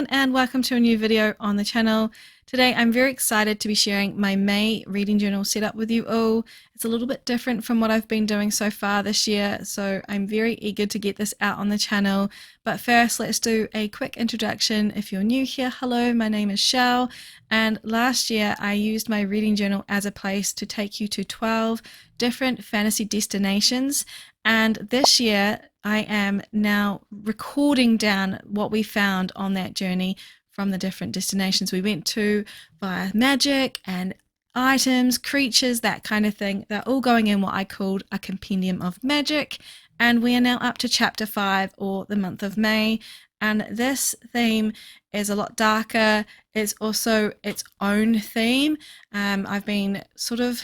everyone, and welcome to a new video on the channel. Today I'm very excited to be sharing my May reading journal setup with you all. It's a little bit different from what I've been doing so far this year, so I'm very eager to get this out on the channel. But first, let's do a quick introduction. If you're new here, hello, my name is Shell, and last year I used my reading journal as a place to take you to 12 different fantasy destinations, and this year I am now recording down what we found on that journey from the different destinations we went to via magic and items, creatures, that kind of thing. They're all going in what I called a compendium of magic, and we are now up to chapter 5, or the month of May, and this theme is a lot darker. It's also its own theme. I've been sort of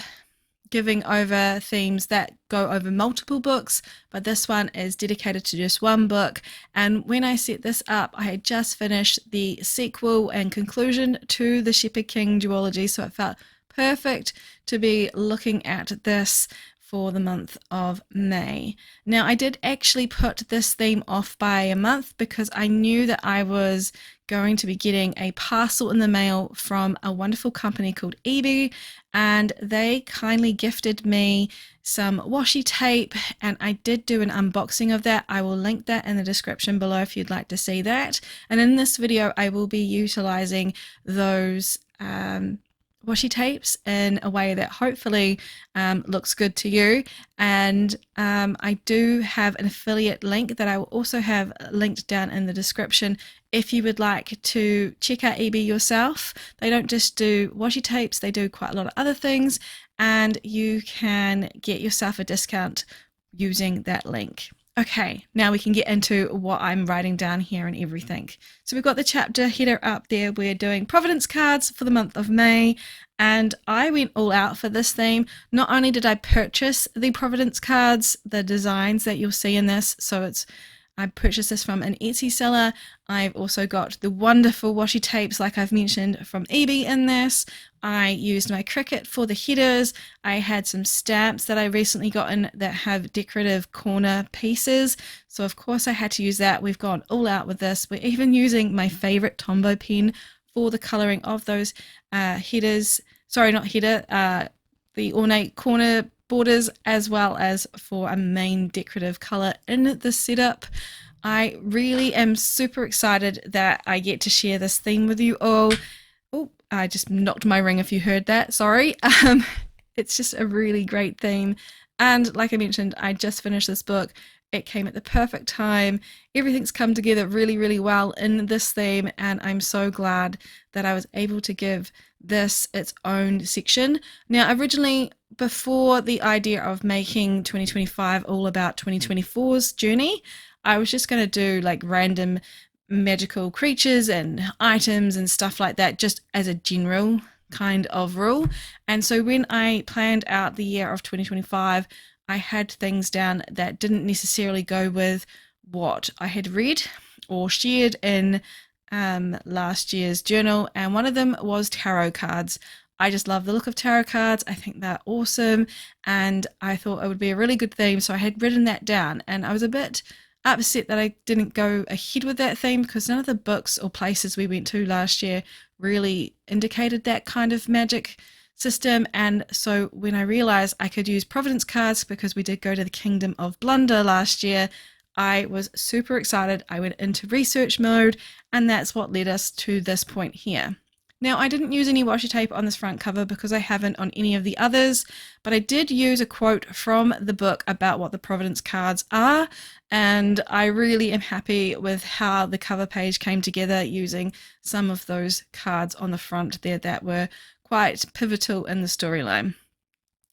giving over themes that go over multiple books, but this one is dedicated to just one book. And when I set this up, I had just finished the sequel and conclusion to the Shepherd King duology, so it felt perfect to be looking at this for the month of May. Now, I did actually put this theme off by a month because I knew that I was going to be getting a parcel in the mail from a wonderful company called EB, and they kindly gifted me some washi tape, and I did do an unboxing of that. I will link that in the description below if you'd like to see that. And in this video I will be utilizing those washi tapes in a way that hopefully looks good to you, and I do have an affiliate link that I will also have linked down in the description if you would like to check out EB yourself. They don't just do washi tapes, they do quite a lot of other things, and you can get yourself a discount using that link. Okay, now we can get into what I'm writing down here and everything. So we've got the chapter header up there. We're doing Providence cards for the month of May, and I went all out for this theme. Not only did I purchase the Providence cards, the designs that you'll see in this, so I purchased this from an Etsy seller. I've also got the wonderful washi tapes, like I've mentioned, from EB in this. I used my Cricut for the headers. I had some stamps that I recently gotten that have decorative corner pieces, so of course I had to use that. We've gone all out with this. We're even using my favorite Tombow pen for the coloring of those headers. Sorry, not header, the ornate corner borders, as well as for a main decorative color in the setup. I really am super excited that I get to share this theme with you all. Oh, I just knocked my ring if you heard that, sorry. It's just a really great theme, and like I mentioned, I just finished this book. It came at the perfect time. Everything's come together really, really well in this theme, and I'm so glad that I was able to give this its own section. Now, originally, before the idea of making 2025 all about 2024's journey, I was just going to do like random magical creatures and items and stuff like that, just as a general kind of rule. And so when I planned out the year of 2025, I had things down that didn't necessarily go with what I had read or shared in last year's journal, and one of them was tarot cards. I just love the look of tarot cards. I think they're awesome, and I thought it would be a really good theme, so I had written that down, and I was a bit upset that I didn't go ahead with that theme because none of the books or places we went to last year really indicated that kind of magic system. And so when I realized I could use Providence cards because we did go to the Kingdom of Blunder last year, I was super excited. I went into research mode, and that's what led us to this point here. Now, I didn't use any washi tape on this front cover because I haven't on any of the others, but I did use a quote from the book about what the Providence cards are, and I really am happy with how the cover page came together using some of those cards on the front there that were quite pivotal in the storyline.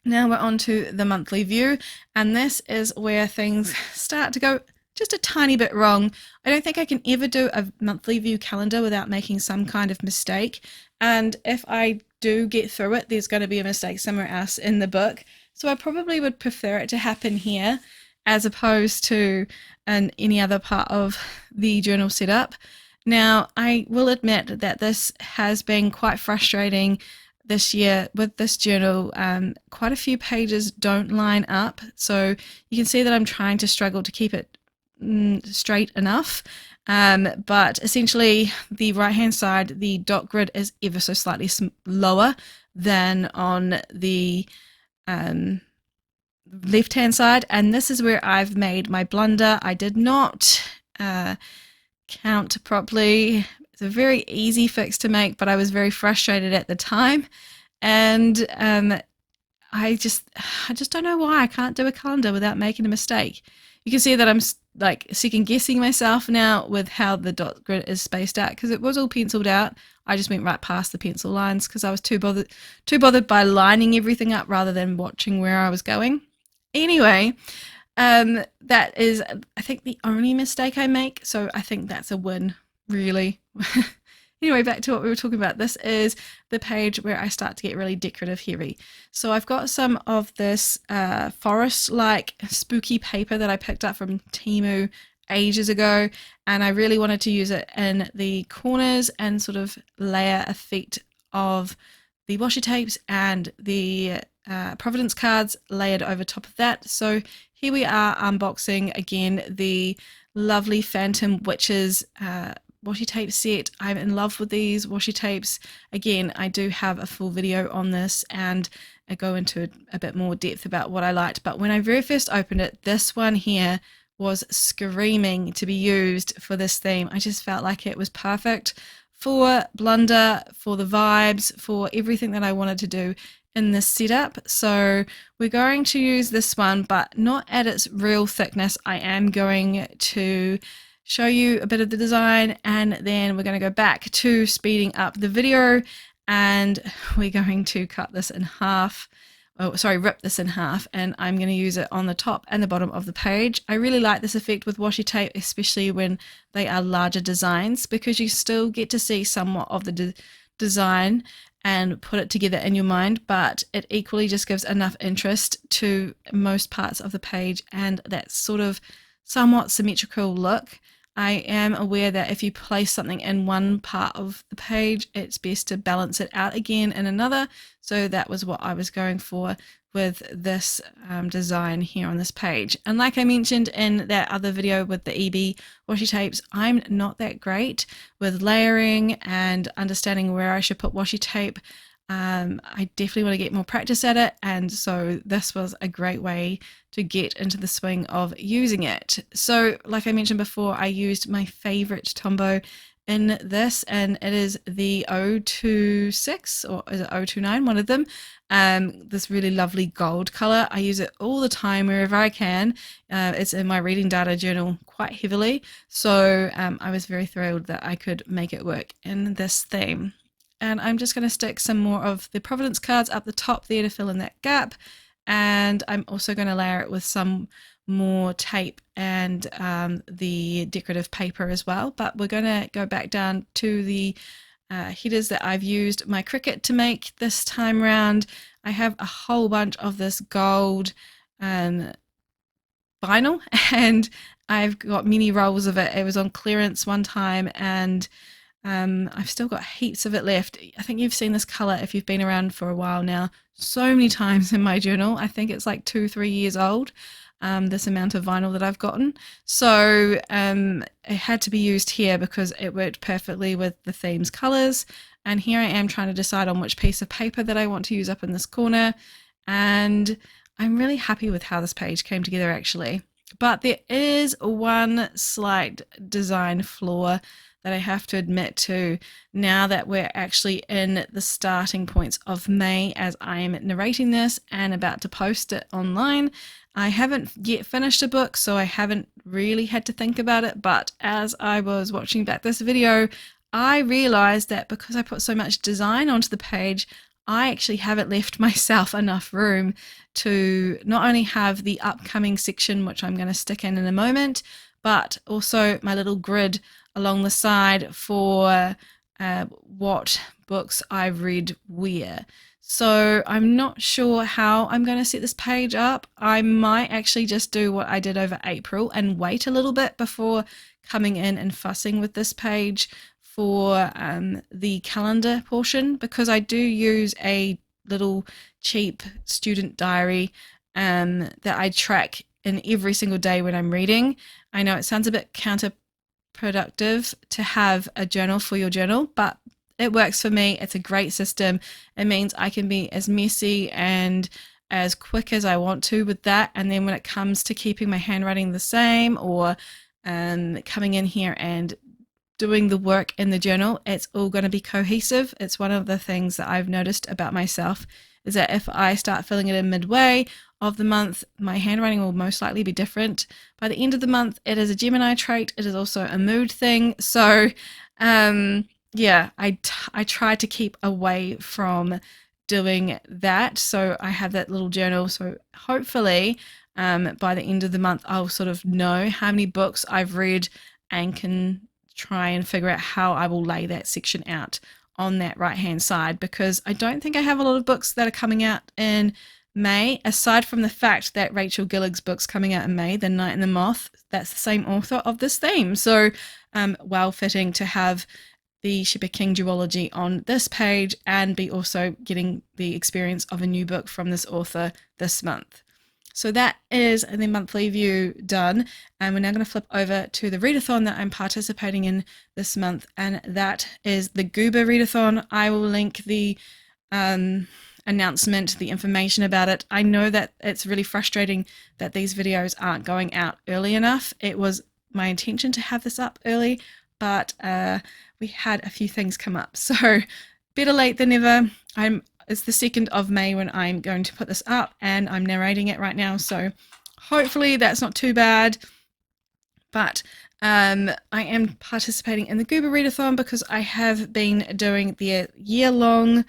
Now we're on to the monthly view, and this is where things start to go just a tiny bit wrong. I don't think I can ever do a monthly view calendar without making some kind of mistake, and if I do get through it, there's going to be a mistake somewhere else in the book, so I probably would prefer it to happen here as opposed to in any other part of the journal setup. Now, I will admit that this has been quite frustrating this year with this journal. Quite a few pages don't line up, so you can see that I'm trying to struggle to keep it straight enough. But essentially the right hand side, the dot grid is ever so slightly lower than on the left hand side, and this is where I've made my blunder. I did not count properly. It's a very easy fix to make, but I was very frustrated at the time, and I just don't know why I can't do a calendar without making a mistake. You can see that I'm like second guessing myself now with how the dot grid is spaced out, because it was all penciled out. I just went right past the pencil lines because I was too bothered by lining everything up rather than watching where I was going. Anyway, that is, I think, the only mistake I make, so I think that's a win, really. Anyway, back to what we were talking about. This is the page where I start to get really decorative heavy. So I've got some of this forest-like spooky paper that I picked up from Temu ages ago, and I really wanted to use it in the corners and sort of layer effect of the washi tapes and the Providence cards layered over top of that. So here we are unboxing again the lovely Phantom Witches washi tape set. I'm in love with these washi tapes. Again, I do have a full video on this and I go into a bit more depth about what I liked, but when I very first opened it, this one here was screaming to be used for this theme. I just felt like it was perfect for blunder, for the vibes, for everything that I wanted to do in this setup. So we're going to use this one, but not at its real thickness. I am going to show you a bit of the design, and then we're going to go back to speeding up the video, and we're going to cut this in half. Oh, sorry, rip this in half, and I'm going to use it on the top and the bottom of the page. I really like this effect with washi tape, especially when they are larger designs, because you still get to see somewhat of the design and put it together in your mind, but it equally just gives enough interest to most parts of the page and that sort of somewhat symmetrical look. I am aware that if you place something in one part of the page, it's best to balance it out again in another. So that was what I was going for with this design here on this page. And like I mentioned in that other video with the EB washi tapes, I'm not that great with layering and understanding where I should put washi tape. I definitely want to get more practice at it, and so this was a great way to get into the swing of using it. So like I mentioned before, I used my favorite Tombow in this, and it is the 026 or is it 029, one of them. This really lovely gold color. I use it all the time wherever I can. It's in my reading data journal quite heavily, so I was very thrilled that I could make it work in this theme. And I'm just going to stick some more of the Providence cards up the top there to fill in that gap. And I'm also going to layer it with some more tape and the decorative paper as well. But we're going to go back down to the headers that I've used my Cricut to make this time round. I have a whole bunch of this gold vinyl, and I've got many rolls of it. It was on clearance one time, and I've still got heaps of it left. I think you've seen this color if you've been around for a while now so many times in my journal. I think it's like 2-3 years old, this amount of vinyl that I've gotten. So it had to be used here because it worked perfectly with the theme's colors. And here I am trying to decide on which piece of paper that I want to use up in this corner. And I'm really happy with how this page came together actually. But there is one slight design flaw that I have to admit to now that we're actually in the starting points of May as I'm narrating this and about to post it online. I haven't yet finished a book, so I haven't really had to think about it, but as I was watching back this video, I realized that because I put so much design onto the page, I actually haven't left myself enough room to not only have the upcoming section, which I'm going to stick in a moment, but also my little grid along the side for what books I've read where. So I'm not sure how I'm going to set this page up. I might actually just do what I did over April and wait a little bit before coming in and fussing with this page for the calendar portion, because I do use a little cheap student diary that I track in every single day when I'm reading. I know it sounds a bit counterproductive to have a journal for your journal, but it works for me. It's a great system. It means I can be as messy and as quick as I want to with that. And then when it comes to keeping my handwriting the same, or coming in here and doing the work in the journal, it's all going to be cohesive. It's one of the things that I've noticed about myself, is that if I start filling it in midway of the month, my handwriting will most likely be different. By the end of the month, it is a Gemini trait. It is also a mood thing. So yeah, I try to keep away from doing that. So I have that little journal. So hopefully by the end of the month, I'll sort of know how many books I've read and can try and figure out how I will lay that section out on that right hand side, because I don't think I have a lot of books that are coming out in May, aside from the fact that Rachel Gillig's book's coming out in May, The Knight and the Moth. That's the same author of this theme, so well fitting to have the Shepherd King duology on this page and be also getting the experience of a new book from this author this month. So that is the monthly view done, and we're now going to flip over to the readathon that I'm participating in this month, and that is the Goober Readathon. I will link the announcement, the information about it. I know that it's really frustrating that these videos aren't going out early enough. It was my intention to have this up early, but we had a few things come up, so better late than never. It's the 2nd of May when I'm going to put this up, and I'm narrating it right now, so hopefully that's not too bad. But I am participating in the Goober Readathon because I have been doing the year-long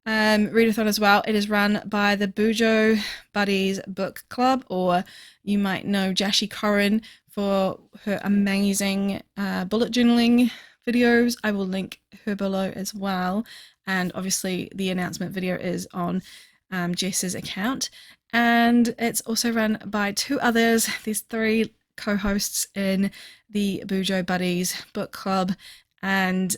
readathon as well. It is run by the Bujo Buddies Book Club, or you might know Jashi Corin for her amazing bullet journaling videos. I will link her below as well, and obviously the announcement video is on Jess's account, and it's also run by 2 others. There's 3 co-hosts in the Bujo Buddies Book Club, and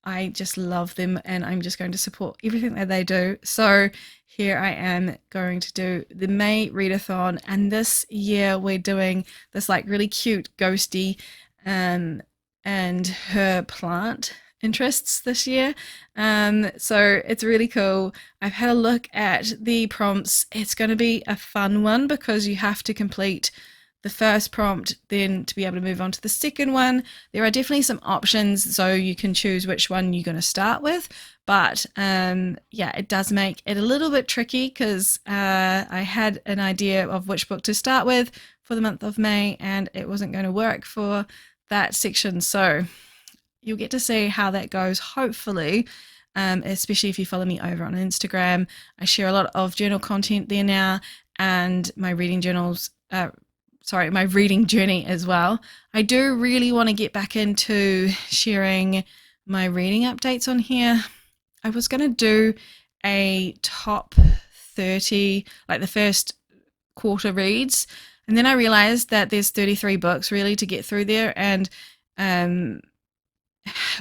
I just love them, and I'm just going to support everything that they do. So here I am going to do the May readathon, and this year we're doing this like really cute ghosty and her plant interests this year. So it's really cool. I've had a look at the prompts. It's going to be a fun one because you have to complete the first prompt then to be able to move on to the second one. There are definitely some options, so you can choose which one you're going to start with, but yeah, it does make it a little bit tricky because I had an idea of which book to start with for the month of May, and it wasn't going to work for that section, so you'll get to see how that goes, hopefully, especially if you follow me over on Instagram. I share a lot of journal content there now, and my reading journals, my reading journey as well. I do really want to get back into sharing my reading updates on here. I was going to do a top 30, like the first quarter reads, and then I realized that there's 33 books really to get through there, and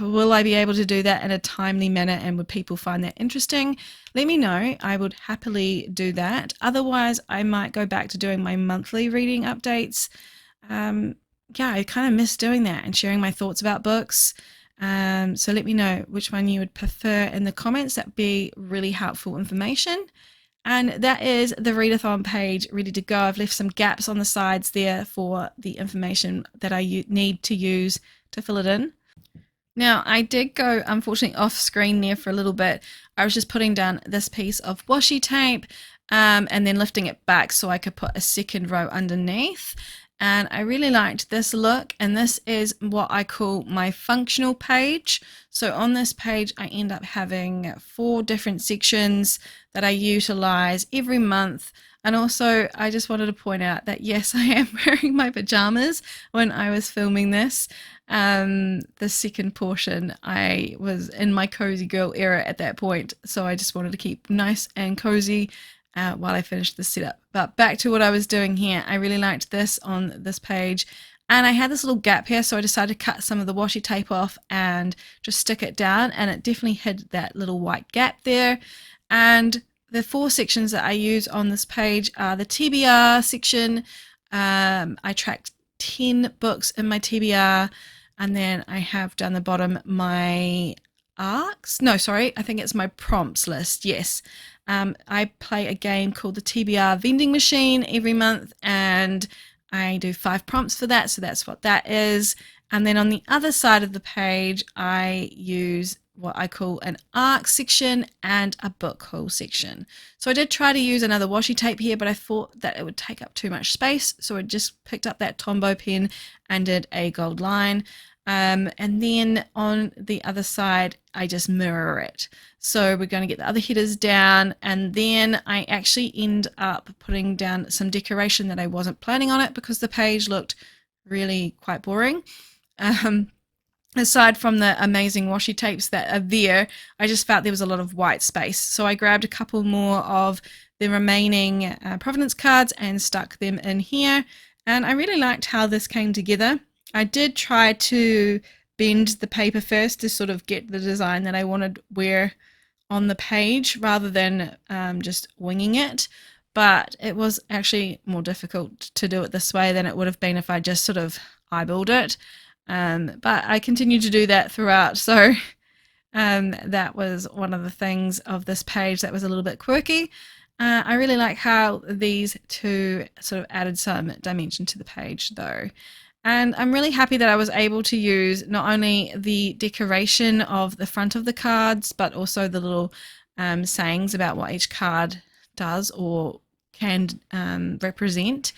will I be able to do that in a timely manner, and would people find that interesting? Let me know. I would happily do that. Otherwise, I might go back to doing my monthly reading updates. Yeah, I kind of miss doing that and sharing my thoughts about books. So let me know which one you would prefer in the comments. That'd be really helpful information. And that is the readathon page ready to go. I've left some gaps on the sides there for the information that I need to use to fill it in. Now, I did go, unfortunately, off screen there for a little bit. I was just putting down this piece of washi tape and then lifting it back so I could put a second row underneath. And I really liked this look, and this is what I call my functional page. So on this page, I end up having 4 different sections that I utilize every month. And also, I just wanted to point out that yes, I am wearing my pajamas when I was filming this. The second portion, I was in my cozy girl era at that point, so I just wanted to keep nice and cozy while I finished the setup. But back to what I was doing here, I really liked this on this page, and I had this little gap here, so I decided to cut some of the washi tape off and just stick it down, and it definitely hid that little white gap there. And the 4 sections that I use on this page are the TBR section. I tracked 10 books in my TBR, and then I have down the bottom my arcs. No, sorry, I think it's my prompts list. Yes. I play a game called the TBR vending machine every month, and I do 5 prompts for that, so that's what that is. And then on the other side of the page, I use what I call an arc section and a book haul section. So I did try to use another washi tape here, but I thought that it would take up too much space, so I just picked up that Tombow pen and did a gold line. And then on the other side, I just mirror it. So we're going to get the other headers down, and then I actually end up putting down some decoration that I wasn't planning on it because the page looked really quite boring. Aside from the amazing washi tapes that are there, I just felt there was a lot of white space. So I grabbed a couple more of the remaining Providence cards and stuck them in here. And I really liked how this came together. I did try to bend the paper first to sort of get the design that I wanted where on the page rather than just winging it. But it was actually more difficult to do it this way than it would have been if I just sort of eyeballed it. But I continued to do that throughout, so that was one of the things of this page that was a little bit quirky. I really like how these two sort of added some dimension to the page though. And I'm really happy that I was able to use not only the decoration of the front of the cards, but also the little sayings about what each card does or can represent.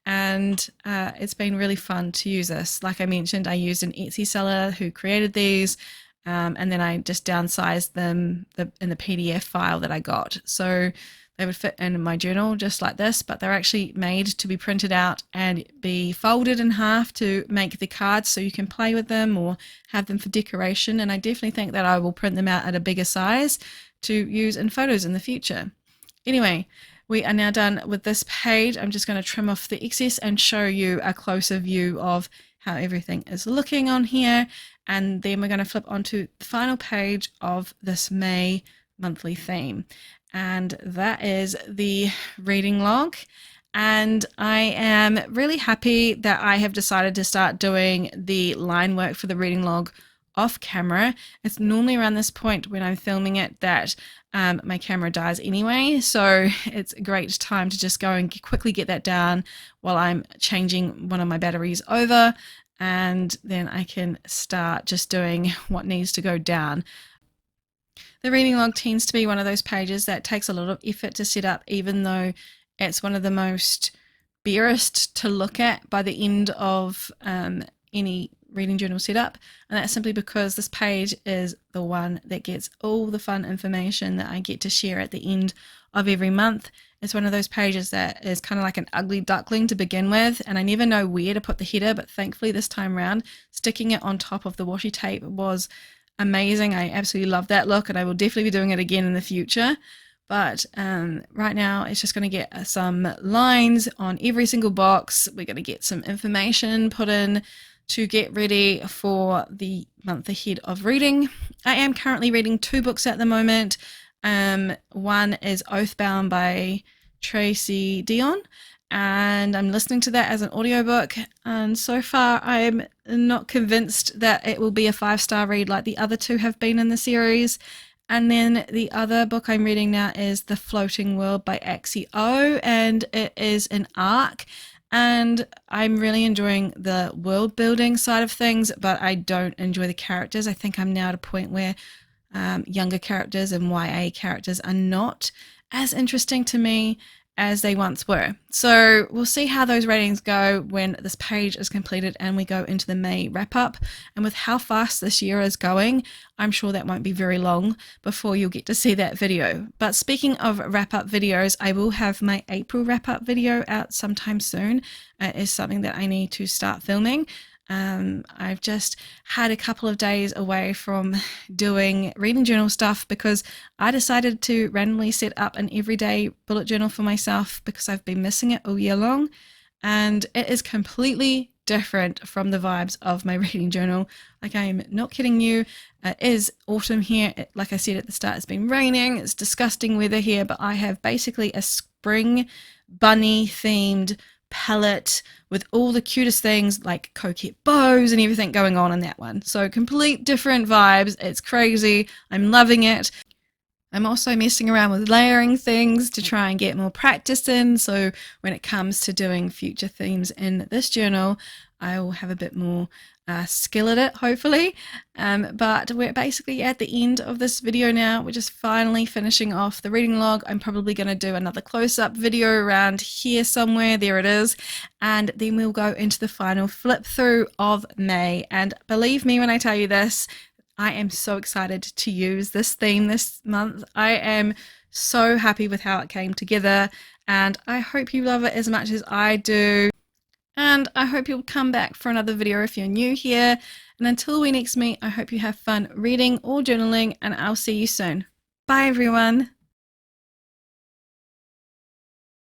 And it's been really fun to use this. Like I mentioned, I used an Etsy seller who created these, and then I just downsized them in the PDF file that I got. So they would fit in my journal just like this, but they're actually made to be printed out and be folded in half to make the cards so you can play with them or have them for decoration. And I definitely think that I will print them out at a bigger size to use in photos in the future. Anyway, we are now done with this page. I'm just going to trim off the excess and show you a closer view of how everything is looking on here. And then we're going to flip onto the final page of this May monthly theme. And that is the reading log. And I am really happy that I have decided to start doing the line work for the reading log off camera. It's normally around this point when I'm filming it that my camera dies anyway, so it's a great time to just go and quickly get that down while I'm changing one of my batteries over, and then I can start just doing what needs to go down. The reading log tends to be one of those pages that takes a lot of effort to set up, even though it's one of the most barest to look at by the end of any reading journal setup, and that's simply because this page is the one that gets all the fun information that I get to share at the end of every month. It's one of those pages that is kind of like an ugly duckling to begin with, and I never know where to put the header, but thankfully this time around sticking it on top of the washi tape was amazing. I absolutely love that look, and I will definitely be doing it again in the future. But right now it's just going to get some lines on every single box. We're going to get some information put in to get ready for the month ahead of reading. I am currently reading 2 books at the moment. One is Oathbound by Tracy Deonn, and I'm listening to that as an audiobook, and so far I'm not convinced that it will be a 5-star read like the other 2 have been in the series. And then the other book I'm reading now is The Floating World by Axie O, and it is an arc. And I'm really enjoying the world building side of things, but I don't enjoy the characters. I think I'm now at a point where younger characters and YA characters are not as interesting to me as they once were. So we'll see how those ratings go when this page is completed and we go into the May wrap up. And with how fast this year is going, I'm sure that won't be very long before you'll get to see that video. But speaking of wrap up videos, I will have my April wrap up video out sometime soon. It is something that I need to start filming. I've just had a couple of days away from doing reading journal stuff because I decided to randomly set up an everyday bullet journal for myself because I've been missing it all year long, and it is completely different from the vibes of my reading journal. Like, I am not kidding you. It is autumn here. Like I said at the start, it's been raining. It's disgusting weather here, but I have basically a spring bunny themed palette with all the cutest things like coquette bows and everything going on in that one. So complete different vibes. It's crazy. I'm loving it. I'm also messing around with layering things to try and get more practice in, so when it comes to doing future themes in this journal, I will have a bit more skill at it, hopefully. But we're basically at the end of this video now. We're just finally finishing off the reading log. I'm probably going to do another close-up video around here somewhere. There it is. And then we'll go into the final flip through of May. And believe me when I tell you this, I am so excited to use this theme this month. I am so happy with how it came together, and I hope you love it as much as I do. And I hope you'll come back for another video if you're new here. And until we next meet, I hope you have fun reading or journaling, and I'll see you soon. Bye everyone.